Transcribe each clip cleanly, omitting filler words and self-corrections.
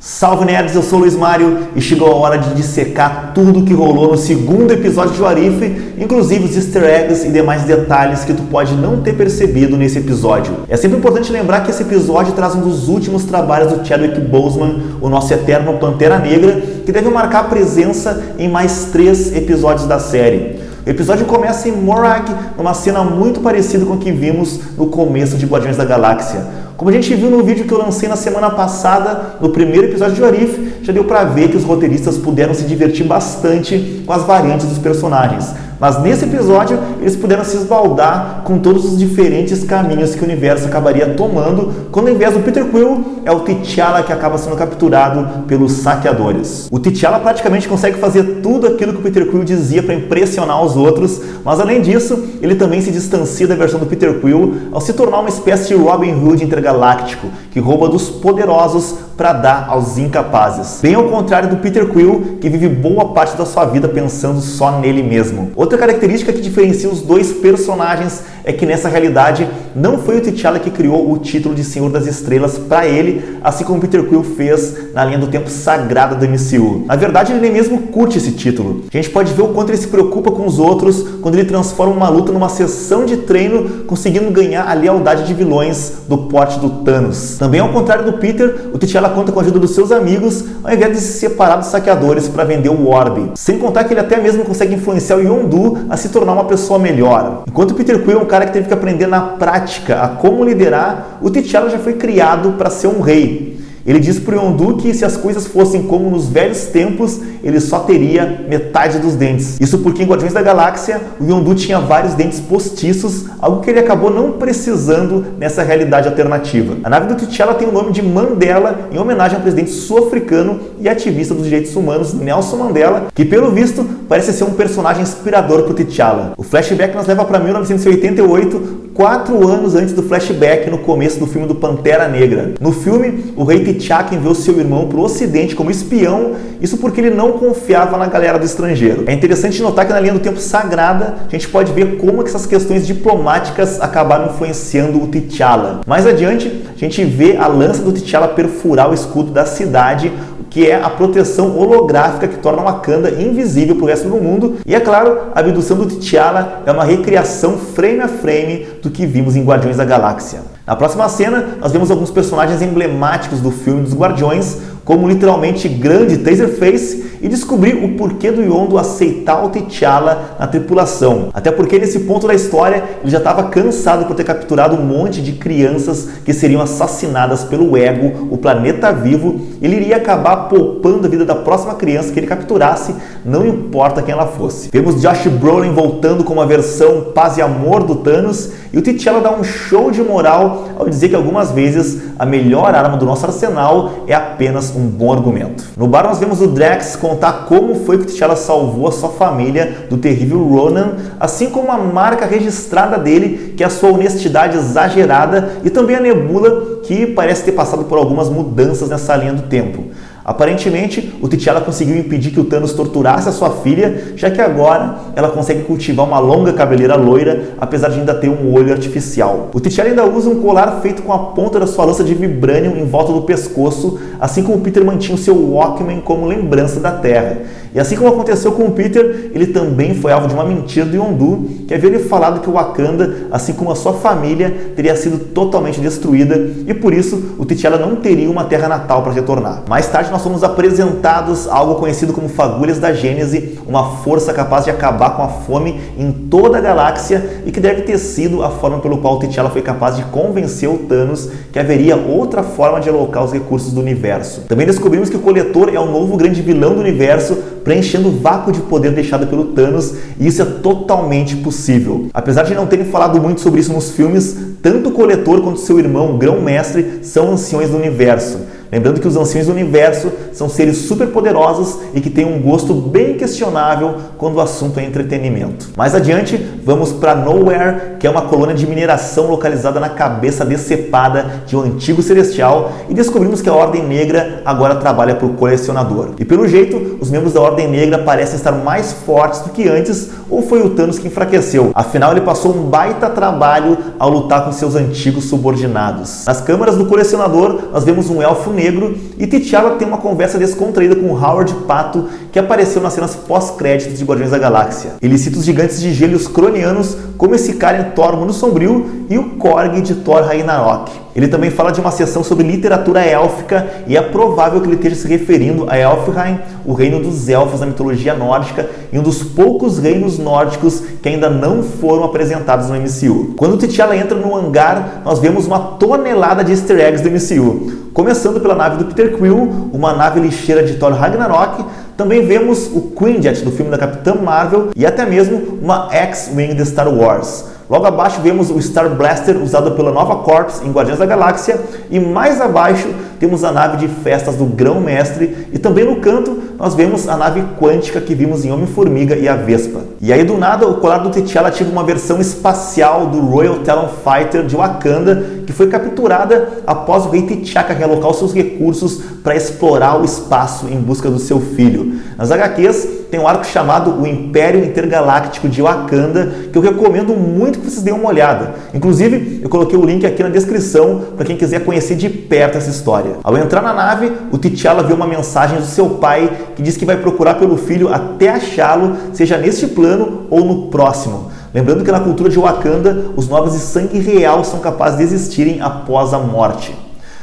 Salve nerds, eu sou o Luiz Mário e chegou a hora de dissecar tudo o que rolou no segundo episódio de What If, inclusive os easter eggs e demais detalhes que tu pode não ter percebido nesse episódio. É sempre importante lembrar que esse episódio traz um dos últimos trabalhos do Chadwick Boseman, o nosso eterno Pantera Negra, que deve marcar a presença em mais 3 episódios da série. O episódio começa em Morag, numa cena muito parecida com o que vimos no começo de Guardiões da Galáxia. Como a gente viu no vídeo que eu lancei na semana passada, no primeiro episódio de What If, já deu pra ver que os roteiristas puderam se divertir bastante com as variantes dos personagens. Mas nesse episódio, eles puderam se esbaldar com todos os diferentes caminhos que o universo acabaria tomando, quando ao invés do Peter Quill, é o T'Challa que acaba sendo capturado pelos saqueadores. O T'Challa praticamente consegue fazer tudo aquilo que o Peter Quill dizia para impressionar os outros, mas além disso, ele também se distancia da versão do Peter Quill ao se tornar uma espécie de Robin Hood intergaláctico, que rouba dos poderosos para dar aos incapazes. Bem ao contrário do Peter Quill, que vive boa parte da sua vida pensando só nele mesmo. Outra característica que diferencia os dois personagens é que nessa realidade não foi o T'Challa que criou o título de Senhor das Estrelas para ele, assim como Peter Quill fez na linha do tempo sagrada do MCU. Na verdade, ele nem mesmo curte esse título. A gente pode ver o quanto ele se preocupa com os outros quando ele transforma uma luta numa sessão de treino, conseguindo ganhar a lealdade de vilões do porte do Thanos. Também ao contrário do Peter, o T'Challa conta com a ajuda dos seus amigos, ao invés de se separar dos saqueadores para vender o orbe. Sem contar que ele até mesmo consegue influenciar o Yondu a se tornar uma pessoa melhor. Enquanto o Peter Quill é um cara que teve que aprender na prática a como liderar, o T'Challa já foi criado para ser um rei. Ele diz para o Yondu que se as coisas fossem como nos velhos tempos, ele só teria metade dos dentes. Isso porque em Guardiões da Galáxia, o Yondu tinha vários dentes postiços, algo que ele acabou não precisando nessa realidade alternativa. A nave do T'Challa tem o nome de Mandela, em homenagem ao presidente sul-africano e ativista dos direitos humanos Nelson Mandela, que pelo visto parece ser um personagem inspirador para o T'Challa. O flashback nos leva para 1988, 4 anos antes do flashback no começo do filme do Pantera Negra. No filme, o rei T'Chaka enviou seu irmão para o ocidente como espião, isso porque ele não confiava na galera do estrangeiro. É interessante notar que na linha do tempo sagrada, a gente pode ver como que essas questões diplomáticas acabaram influenciando o T'Challa. Mais adiante, a gente vê a lança do T'Challa perfurar o escudo da cidade, que é a proteção holográfica que torna Wakanda invisível para o resto do mundo. E é claro, a abdução do T'Challa é uma recriação frame a frame do que vimos em Guardiões da Galáxia. Na próxima cena, nós vemos alguns personagens emblemáticos do filme dos Guardiões, como literalmente grande Taserface, e descobrir o porquê do Yondu aceitar o T'Challa na tripulação. Até porque nesse ponto da história ele já estava cansado por ter capturado um monte de crianças que seriam assassinadas pelo Ego, o planeta vivo. Ele iria acabar poupando a vida da próxima criança que ele capturasse, não importa quem ela fosse. Vemos Josh Brolin voltando com uma versão paz e amor do Thanos, e o T'Challa dá um show de moral ao dizer que algumas vezes a melhor arma do nosso arsenal é apenas um bom argumento. No bar nós vemos o Drax contar como foi que o T'Challa salvou a sua família do terrível Ronan, assim como a marca registrada dele, que é a sua honestidade exagerada, e também a Nebula, que parece ter passado por algumas mudanças nessa linha do tempo. Aparentemente, o T'Challa conseguiu impedir que o Thanos torturasse a sua filha, já que agora ela consegue cultivar uma longa cabeleira loira, apesar de ainda ter um olho artificial. O T'Challa ainda usa um colar feito com a ponta da sua lança de vibranium em volta do pescoço, assim como o Peter mantinha o seu Walkman como lembrança da Terra. E assim como aconteceu com o Peter, ele também foi alvo de uma mentira do Yondu, que havia lhe falado que o Wakanda, assim como a sua família, teria sido totalmente destruída, e por isso o T'Challa não teria uma terra natal para retornar. Mais tarde nós fomos apresentados a algo conhecido como Fagulhas da Gênese, uma força capaz de acabar com a fome em toda a galáxia, e que deve ter sido a forma pelo qual o T'Challa foi capaz de convencer o Thanos que haveria outra forma de alocar os recursos do universo. Também descobrimos que o Coletor é o novo grande vilão do universo, preenchendo o vácuo de poder deixado pelo Thanos, e isso é totalmente possível. Apesar de não terem falado muito sobre isso nos filmes, tanto o Coletor quanto seu irmão, Grão-Mestre, são anciões do universo. Lembrando que os anciões do universo são seres super poderosos e que têm um gosto bem questionável quando o assunto é entretenimento. Mais adiante, vamos para Knowhere, que é uma colônia de mineração localizada na cabeça decepada de um antigo celestial, e descobrimos que a Ordem Negra agora trabalha para o Colecionador. E pelo jeito, os membros da Ordem Negra parecem estar mais fortes do que antes, ou foi o Thanos que enfraqueceu? Afinal, ele passou um baita trabalho ao lutar com seus antigos subordinados. Nas câmaras do Colecionador, nós vemos um elfo negro Negro e T'Challa tem uma conversa descontraída com Howard Pato, que apareceu nas cenas pós-créditos de Guardiões da Galáxia. Ele cita os gigantes de gelo e os cronianos como esse cara em Thor Mundo Sombrio e o Korg de Thor Ragnarok. Ele também fala de uma sessão sobre literatura élfica e é provável que ele esteja se referindo a Elfheim, o reino dos elfos da mitologia nórdica e um dos poucos reinos nórdicos que ainda não foram apresentados no MCU. Quando o T'Challa entra no hangar, nós vemos uma tonelada de easter eggs do MCU. Começando pela nave do Peter Quill, uma nave lixeira de Thor Ragnarok, também vemos o Quinjet do filme da Capitã Marvel e até mesmo uma X-Wing de Star Wars. Logo abaixo vemos o Star Blaster usado pela Nova Corps em Guardiões da Galáxia e mais abaixo temos a nave de festas do Grão-Mestre e também no canto nós vemos a nave quântica que vimos em Homem-Formiga e a Vespa. E aí do nada o colar do T'Challa ativa uma versão espacial do Royal Talon Fighter de Wakanda que foi capturada após o rei T'Chaka realocar os seus recursos para explorar o espaço em busca do seu filho. Nas HQs tem um arco chamado o Império Intergaláctico de Wakanda que eu recomendo muito que vocês deem uma olhada. Inclusive, eu coloquei o link aqui na descrição para quem quiser conhecer de perto essa história. Ao entrar na nave, o T'Challa vê uma mensagem do seu pai que diz que vai procurar pelo filho até achá-lo, seja neste plano ou no próximo. Lembrando que na cultura de Wakanda, os nobres de sangue real são capazes de existirem após a morte.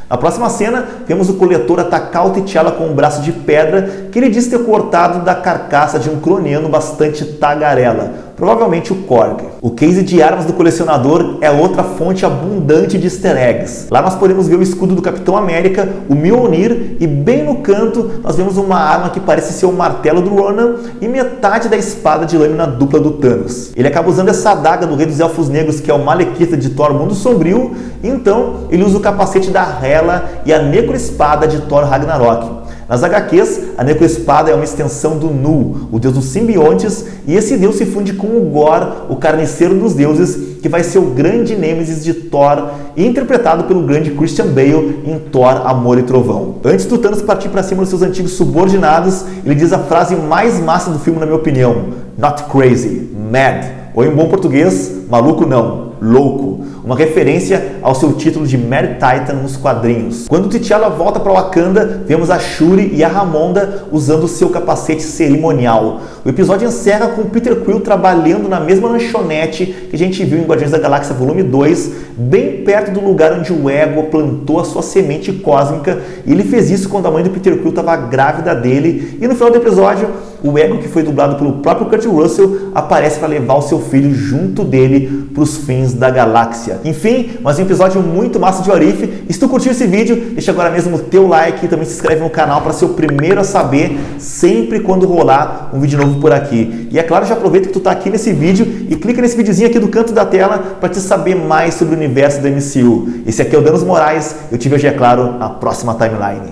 Na próxima cena, vemos o coletor atacar o T'Challa com um braço de pedra que ele diz ter cortado da carcaça de um croniano bastante tagarela, provavelmente o Korg. O case de armas do colecionador é outra fonte abundante de easter eggs. Lá nós podemos ver o escudo do Capitão América, o Mjolnir, e bem no canto nós vemos uma arma que parece ser o martelo do Ronan e metade da espada de lâmina dupla do Thanos. Ele acaba usando essa adaga do Rei dos Elfos Negros, que é o Malekith de Thor Mundo Sombrio, e então ele usa o capacete da Hela e a necroespada de Thor Ragnarok. Nas HQs, a necroespada é uma extensão do Nu, o deus dos simbiontes, e esse deus se funde com o Gorr, o carniceiro dos deuses, que vai ser o grande nêmesis de Thor, interpretado pelo grande Christian Bale em Thor, Amor e Trovão. Antes do Thanos partir para cima dos seus antigos subordinados, ele diz a frase mais massa do filme, na minha opinião: "Not crazy, mad", ou em bom português, maluco não, louco. Uma referência ao seu título de Mad Titan nos quadrinhos. Quando T'Challa volta para Wakanda, vemos a Shuri e a Ramonda usando seu capacete cerimonial. O episódio encerra com Peter Quill trabalhando na mesma lanchonete que a gente viu em Guardiões da Galáxia Volume 2, bem perto do lugar onde o Ego plantou a sua semente cósmica, e ele fez isso quando a mãe do Peter Quill estava grávida dele, e no final do episódio, o Ego, que foi dublado pelo próprio Kurt Russell, aparece para levar o seu filho junto dele para os fins da galáxia. Enfim, mais um episódio muito massa de What If. E se tu curtiu esse vídeo, deixa agora mesmo o teu like e também se inscreve no canal para ser o primeiro a saber sempre quando rolar um vídeo novo por aqui. E é claro, já aproveita que tu tá aqui nesse vídeo e clica nesse videozinho aqui do canto da tela para te saber mais sobre o universo do MCU. Esse aqui é o Danos Moraes, eu te vejo, é claro, na próxima timeline.